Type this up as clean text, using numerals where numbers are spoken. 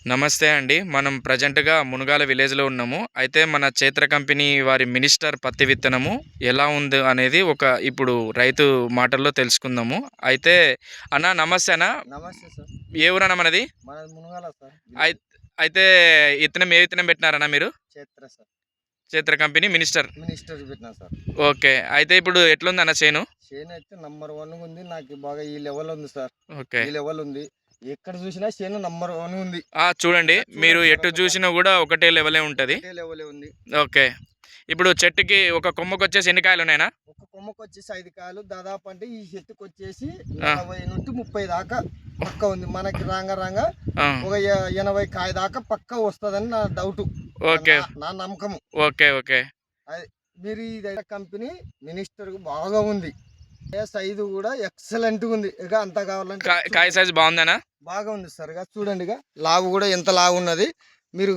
నమస్తే అండి. మనం ప్రజెంట్‌గా మునగాల విలేజ్‌లో ఉన్నాము. అయితే మన చైత్ర కంపెనీ వారి మినిస్టర్ పత్తి విత్తనము ఎలా ఉంది అనేది ఇప్పుడు రైతు మాటల్లో తెలుసుకుందాము. అయితే అన్న నమస్తే అన్న. నమస్తే సార్. ఏ ఊరన్న మనది? మనది మునగాల సార్. అయి అయితే ఏ విత్తనం పెట్టినారన్న మీరు? క్షేత్ర sir. Chaitra company minister. Minister పెట్టినా సార్. ఓకే. అయితే ఇప్పుడు ఎట్లుందన్న చేను? చేనయితే నంబర్ 1 ఉంది. నాకు బాగా ఈ లెవెల్ ఉంది సార్. ఓకే. ఈ లెవెల్ ఉంది. ఎక్కడ చూసినా చేను నంబర్ 1 ఉంది. చూడండి. మీరు చూడండి సార్ ఎటు ఒకసారి. చూసినా గూడా ఒకటే లెవెలే ఉంటది. ఒకటే లెవెలే ఉంది. ఓకే. ఇప్పుడు చెట్టుకి ఒక కొమ్మకొచ్చేసి ఎన్ని కాయలున్నాయన్నా? ఒక కొమ్మకొచ్చేసి 5 కాయలు దాదాపు అంటే ఈ చెట్టుకొచ్చేసి ఆ! 40 నుండి 30 దాకా పక్కా ఉంది. మనకి రాంగ ఆ! ఒక 80 కాయ దాకా పక్కా వస్తదని నా డౌటు. ఓకే. నా నమ్మకము. ఓకే. ఓకే. అది మీరు ఇదైతే కంపెనీ మినిస్టర్‌కు బాగా ఉంది. సైజు కూడా ఎక్సలెంట్‌గా ఉంది. ఇక అంత కావాలంటే కాయ సైజ్ బావుందనా? బాగా ఉంది సార్. చూడండి లావు కూడా ఎంత లావు ఉన్నది. మీరు